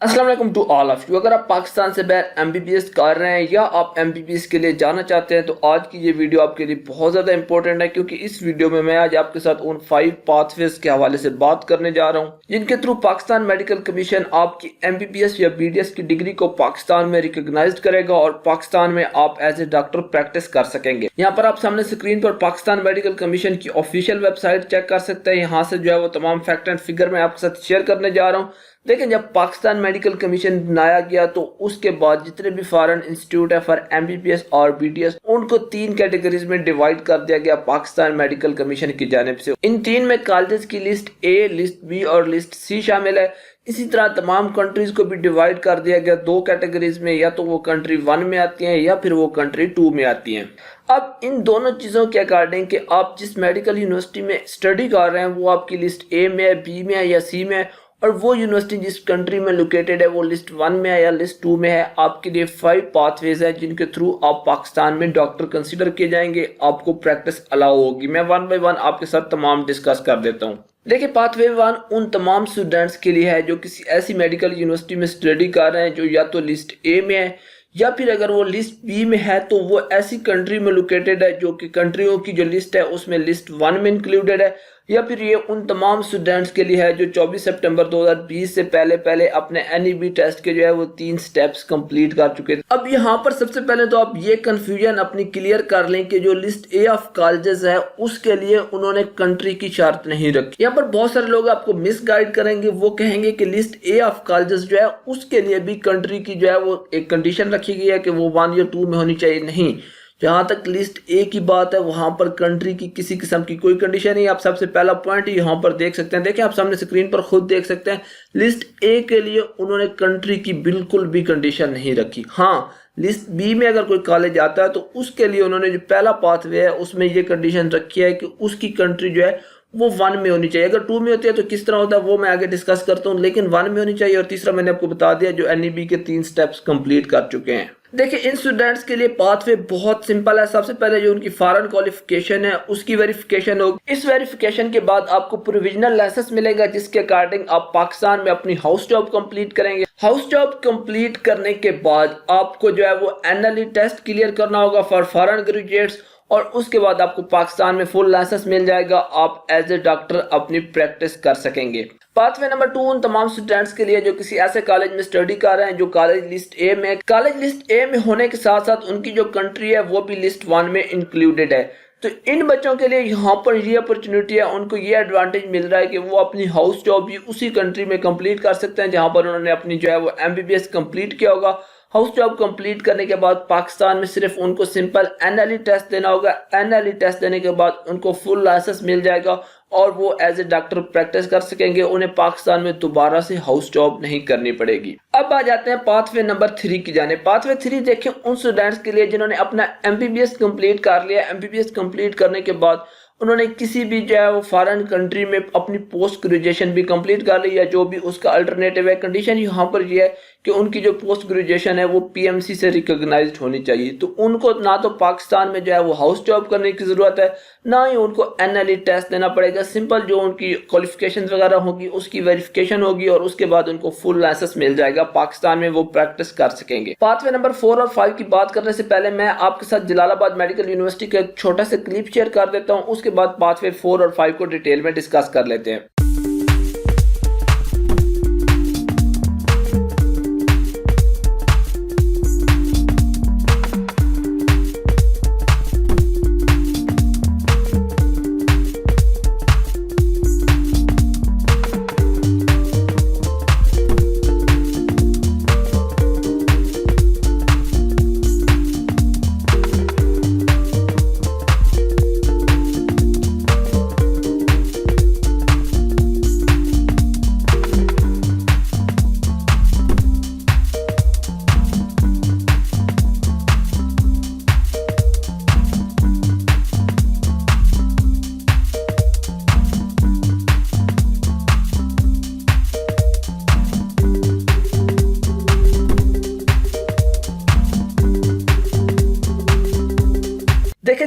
अस्सलाम वालेकुम to all of you. अगर आप पाकिस्तान से बाहर एमबीबीएस कर रहे हैं या आप एमबीबीएस के लिए जाना चाहते हैं तो आज की ये वीडियो आपके लिए बहुत ज़्यादा इंपॉर्टेंट है, क्योंकि इस वीडियो में मैं आज आपके साथ उन 5 पाथवेज के हवाले से बात करने जा रहा हूँ जिनके थ्रू पाकिस्तान मेडिकल कमीशन आपकी एमबीबीएस या बीडीएस की डिग्री को पाकिस्तान में रिकॉग्नाइज करेगा और पाकिस्तान में आप एज ए डॉक्टर प्रैक्टिस कर सकेंगे। यहाँ पर आप सामने स्क्रीन पर पाकिस्तान मेडिकल कमीशन की ऑफिशियल वेबसाइट चेक कर सकते हैं। यहाँ से जो है वो तमाम फैक्ट एंड फिगर मैं आपके साथ शेयर करने जा रहा हूँ। लेकिन जब पाकिस्तान मेडिकल कमीशन बनाया गया तो उसके बाद जितने भी फॉरेन इंस्टीट्यूट है फॉर एमबीबीएस और बीडीएस उनको 3 कैटेगरीज में डिवाइड कर दिया गया पाकिस्तान मेडिकल कमीशन की जानिब से। इन 3 में कॉलेजेस की लिस्ट ए, लिस्ट बी और लिस्ट सी शामिल है। इसी तरह तमाम कंट्रीज को भी डिवाइड कर दिया गया 2 कैटेगरीज में, या तो वो कंट्री 1 में आती हैं या फिर वो कंट्री 2 में आती हैं। अब इन दोनों चीज़ों के अकॉर्डिंग कि आप जिस मेडिकल यूनिवर्सिटी में स्टडी कर रहे हैं वो आपकी लिस्ट ए में है, बी में है या सी में है, और वो यूनिवर्सिटी जिस कंट्री में लोकेटेड है वो लिस्ट 1 में है या लिस्ट 2 में है। आपके लिए 5 पाथवेज है जिनके थ्रू आप पाकिस्तान में डॉक्टर कंसीडर किए जाएंगे, आपको प्रैक्टिस अलाउ होगी। मैं 1 बाय 1 आपके साथ तमाम डिस्कस कर देता हूँ। देखिए, पाथवे 1 उन तमाम स्टूडेंट्स के लिए है जो किसी ऐसी मेडिकल यूनिवर्सिटी में स्टडी कर रहे हैं जो या तो लिस्ट ए में है, या फिर अगर वो लिस्ट बी में है तो वो ऐसी कंट्री में लोकेटेड है जो कि कंट्रियों की जो लिस्ट है उसमें लिस्ट 1 में इंक्लूडेड है, या फिर ये उन तमाम स्टूडेंट्स के लिए है जो 24 सितंबर 2020 से पहले अपने एनईबी टेस्ट के जो है वो 3 स्टेप्स कंप्लीट कर चुके थे। अब यहाँ पर सबसे पहले तो आप ये कंफ्यूजन अपनी क्लियर कर लें कि जो लिस्ट ए ऑफ कॉलेजेस है उसके लिए उन्होंने कंट्री की शर्त नहीं रखी। यहाँ पर बहुत सारे लोग आपको मिस गाइड करेंगे, वो कहेंगे कि लिस्ट ए ऑफ कॉलेजेस जो है उसके लिए भी कंट्री की जो है वो एक कंडीशन रखी गई है कि वो 1 या 2 में होनी चाहिए। नहीं, जहां तक लिस्ट ए की बात है वहां पर कंट्री की किसी किस्म की कोई कंडीशन नहीं। आप सबसे पहला पॉइंट यहां पर देख सकते हैं, देखिए आप सामने स्क्रीन पर खुद देख सकते हैं, लिस्ट ए के लिए उन्होंने कंट्री की बिल्कुल भी कंडीशन नहीं रखी। हाँ, लिस्ट बी में अगर कोई कॉलेज आता है तो उसके लिए उन्होंने जो पहला पाथवे है उसमें ये कंडीशन रखी है कि उसकी कंट्री जो है वो 1 में होनी चाहिए। अगर 2 में होती है तो किस तरह होता है वो मैं आगे डिस्कस करता हूँ, लेकिन 1 में होनी चाहिए। और तीसरा मैंने आपको बता दिया जो एनईबी के 3 स्टेप्स कंप्लीट कर चुके हैं। देखिए, इन स्टूडेंट्स के लिए पाथवे बहुत सिंपल है। सबसे पहले जो उनकी फॉरेन क्वालिफिकेशन है उसकी वेरिफिकेशन होगी। इस वेरिफिकेशन के बाद आपको प्रोविजनल लाइसेंस मिलेगा जिसके अकॉर्डिंग आप पाकिस्तान में अपनी हाउस जॉब कंप्लीट करेंगे। हाउस जॉब कंप्लीट करने के बाद आपको जो है वो एनुअली टेस्ट क्लियर करना होगा फॉर फॉरेन ग्रेजुएट्स, और उसके बाद आपको पाकिस्तान में फुल लाइसेंस मिल जाएगा। आप एज ए डॉक्टर अपनी प्रैक्टिस कर सकेंगे। पाथवे नंबर 2 उन तमाम स्टूडेंट्स के लिए जो किसी ऐसे कॉलेज में स्टडी कर रहे हैं जो कॉलेज लिस्ट ए में। कॉलेज लिस्ट ए में होने के साथ साथ उनकी जो कंट्री है वो भी लिस्ट 1 में इंक्लूडेड है। तो इन बच्चों के लिए यहाँ पर ये अपॉर्चुनिटी है, उनको ये एडवांटेज मिल रहा है कि वो अपनी हाउस जॉब भी उसी कंट्री में कंप्लीट कर सकते हैं जहाँ पर उन्होंने अपनी जो है वो एमबीबीएस कंप्लीट किया होगा। हाउस जॉब कंप्लीट करने के बाद पाकिस्तान में सिर्फ उनको सिंपल एनुअली टेस्ट देना होगा। एनुअली टेस्ट देने के बाद उनको फुल लाइसेंस मिल जाएगा और वो एज ए डॉक्टर प्रैक्टिस कर सकेंगे। उन्हें पाकिस्तान में दोबारा से हाउस जॉब नहीं करनी पड़ेगी। अब आ जाते हैं पाथवे नंबर 3 की जाने। पाथवे 3 देखें उन स्टूडेंट्स के लिए जिन्होंने अपना एमबीबीएस कंप्लीट कर लिया। एमबीबीएस कंप्लीट करने के बाद उन्होंने किसी भी जो है वो फॉरेन कंट्री में अपनी पोस्ट ग्रेजुएशन भी कंप्लीट कर ली, या जो भी उसका अल्टरनेटिव है। कंडीशन यहाँ पर यह है कि उनकी जो पोस्ट ग्रेजुएशन है वो पीएमसी से रिकॉग्नाइज्ड होनी चाहिए। तो उनको ना तो पाकिस्तान में जो है वो हाउस जॉब करने की ज़रूरत है, ना ही उनको एनुअली टेस्ट देना पड़ेगा। सिंपल जो उनकी क्वालिफिकेशन वगैरह होगी उसकी वेरिफिकेशन होगी और उसके बाद उनको फुल लाइसेंस मिल जाएगा। पाकिस्तान में वो प्रैक्टिस कर सकेंगे। पाथवे नंबर 4 और 5 की बात करने से पहले मैं आपके साथ जलालाबाद मेडिकल यूनिवर्सिटी का एक छोटा सा क्लिप शेयर कर देता हूँ, उसके बाद पाथवे 4 और 5 को डिटेल में डिस्कस कर लेते हैं।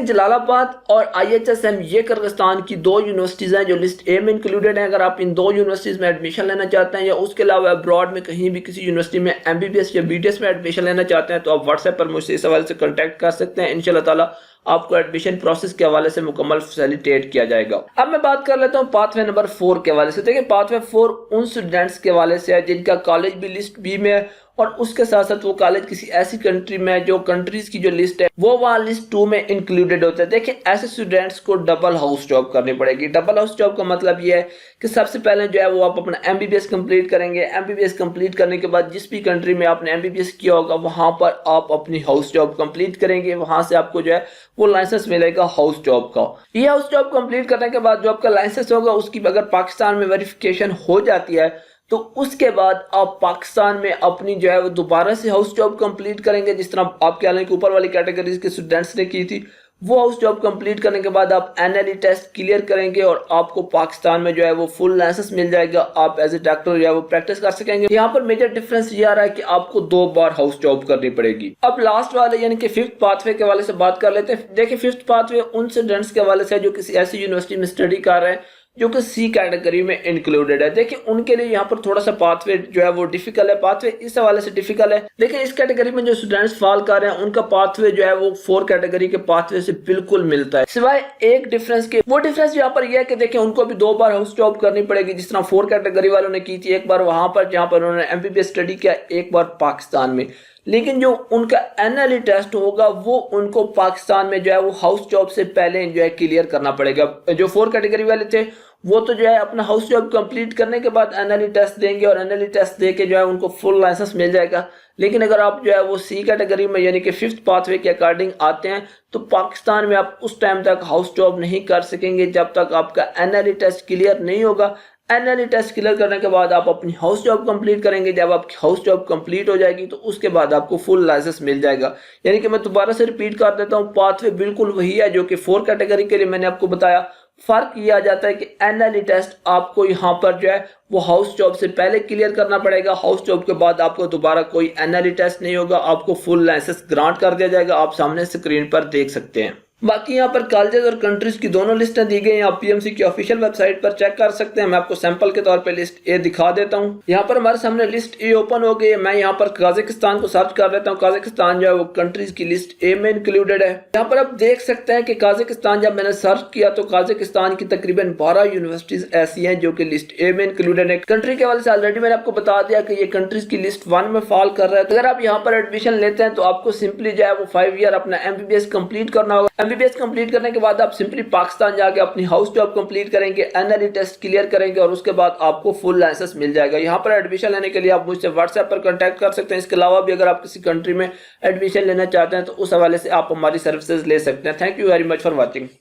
देखें जलालाबाद और IHSM ये किर्गिस्तान की दो यूनिवर्सिटीज़ हैं जो लिस्ट ए में इंक्लूडेड हैं। अगर आप इन दो यूनिवर्सिटीज़ में एडमिशन लेना चाहते हैं या उसके अलावा अब्रॉड में कहीं भी किसी यूनिवर्सिटी में MBBS या BDS में एडमिशन लेना चाहते हैं तो आप व्हाट्सएप पर मुझसे इस हवाले से कॉन्टैक्ट कर सकते हैं। इंशाल्लाह ताला आपको एडमिशन प्रोसेस के हवाले से मुकम्मल फैसिलिटेट किया जाएगा। अब मैं बात कर लेता हूँ पाथवे नंबर 4 के हवाले से। देखिए पाथवे 4 उन स्टूडेंट्स के हवाले से है जिनका कॉलेज भी लिस्ट बी में है और उसके साथ साथ वो कॉलेज किसी ऐसी कंट्री में है जो कंट्रीज की जो लिस्ट है वो वहाँ लिस्ट 2 में इंक्लूडेड होता है। देखिए ऐसे स्टूडेंट्स को डबल हाउस जॉब करनी पड़ेगी। डबल हाउस जॉब का मतलब ये है कि सबसे पहले जो है वो आप अपना MBBS कंप्लीट करेंगे। MBBS कंप्लीट करने के बाद जिस भी कंट्री में आपने MBBS किया होगा वहाँ पर आप अपनी हाउस जॉब कंप्लीट करेंगे। वहाँ से आपको जो है वो लाइसेंस मिलेगा हाउस जॉब का। ये हाउस जॉब कंप्लीट करने के बाद जो आपका लाइसेंस होगा उसकी अगर पाकिस्तान में वेरिफिकेशन हो जाती है तो उसके बाद आप पाकिस्तान में अपनी जो है वो दोबारा से हाउस जॉब कंप्लीट करेंगे। जिस तरह आपके हालांकि ऊपर वाली कैटेगरीज के स्टूडेंट्स ने की थी, वो हाउस जॉब कंप्लीट करने के बाद आप NLE टेस्ट क्लियर करेंगे और आपको पाकिस्तान में जो है वो फुल लाइसेंस मिल जाएगा। आप एज ए डॉक्टर जो है वो प्रैक्टिस कर सकेंगे। यहाँ पर मेजर डिफरेंस ये आ रहा है कि आपको 2 बार हाउस जॉब करनी पड़ेगी। अब लास्ट वाले यानी कि 5th पाथवे के हवाले से बात कर लेते हैं। देखिए 5th पाथवे उन स्टूडेंट्स के हवाले से जो किसी ऐसी यूनिवर्सिटी में स्टडी कर रहे हैं जो कि C कैटेगरी में इंक्लूडेड है। देखिए उनके लिए यहाँ पर थोड़ा सा पाथवे जो है वो डिफिकल्ट है। पाथवे इस हवाले से डिफिकल्ट है, लेकिन इस कैटेगरी में जो स्टूडेंट्स फॉल कर रहे हैं उनका पाथवे जो है वो 4 कैटेगरी के पाथवे से बिल्कुल मिलता है, सिवाय एक डिफरेंस के। वो डिफरेंस यहाँ पर यह है कि देखिए उनको भी 2 बार हाउस जॉब करनी पड़ेगी। जिस तरह 4 कैटेगरी वालों ने की थी, एक बार वहां पर जहाँ पर उन्होंने MBBS स्टडी किया, एक बार पाकिस्तान में। लेकिन जो उनका NLE टेस्ट होगा वो उनको पाकिस्तान में जो है वो हाउस जॉब से पहले जो है क्लियर करना पड़ेगा। जो 4 कैटेगरी वाले थे वो तो जो है अपना हाउस जॉब कंप्लीट करने के बाद NLE टेस्ट देंगे और NLE टेस्ट दे के जो है उनको फुल लाइसेंस मिल जाएगा। लेकिन अगर आप जो है वो C कैटेगरी में यानी कि 5th पाथवे के अकॉर्डिंग आते हैं तो पाकिस्तान में आप उस टाइम तक हाउस जॉब नहीं कर सकेंगे जब तक आपका NLE टेस्ट क्लियर नहीं होगा। NLE टेस्ट क्लियर करने के बाद आप अपनी हाउस जॉब कंप्लीट करेंगे। जब आपकी हाउस जॉब कंप्लीट हो जाएगी तो उसके बाद आपको फुल लाइसेंस मिल जाएगा। यानी कि मैं दोबारा से रिपीट कर देता हूँ, पाथवे बिल्कुल वही है जो कि 4 कैटेगरी के लिए मैंने आपको बताया। फर्क ये आ जाता है कि NLE टेस्ट आपको यहाँ पर जो है वो हाउस जॉब से पहले क्लियर करना पड़ेगा। हाउस जॉब के बाद आपको दोबारा कोई NLE टेस्ट नहीं होगा, आपको फुल लाइसेंस ग्रांट कर दिया जाएगा। आप सामने स्क्रीन पर देख सकते हैं। बाकी यहाँ पर कॉलेजेस और कंट्रीज की दोनों लिस्टें दी गई हैं। आप PMC की ऑफिशियल वेबसाइट पर चेक कर सकते हैं। मैं आपको सैंपल के तौर पे लिस्ट ए दिखा देता हूँ। यहाँ पर हमारे सामने लिस्ट ए ओपन हो गई है। मैं यहाँ पर काजाकिस्तान को सर्च कर लेता हूँ। काजाकिस्तान जो है वो कंट्रीज की लिस्ट ए में इंक्लूडेड है। यहाँ पर आप देख सकते हैं कि काजाकिस्तान जब मैंने सर्च किया तो काजाकिस्तान की तकरीबन 12 यूनिवर्सिटीज ऐसी हैं जो कि लिस्ट ए में इंक्लूडेड है। कंट्री के हवाले से ऑलरेडी मैंने आपको बता दिया कि ये कंट्रीज की लिस्ट 1 में फॉल कर रहा है। अगर आप यहाँ पर एडमिशन लेते हैं तो आपको सिंपली जो है वो 5 ईयर अपना MBBS कंप्लीट करना होगा। MBBS कंप्लीट करने के बाद आप सिंपली पाकिस्तान जाके अपनी हाउस जॉब कंप्लीट करेंगे, NLE टेस्ट क्लियर करेंगे और उसके बाद आपको फुल लाइसेंस मिल जाएगा। यहाँ पर एडमिशन लेने के लिए आप मुझसे व्हाट्सएप पर कांटेक्ट कर सकते हैं। इसके अलावा भी अगर आप किसी कंट्री में एडमिशन लेना चाहते हैं तो उस हवाले से आप हमारी सर्विसेज ले सकते हैं। Thank you very much for watching.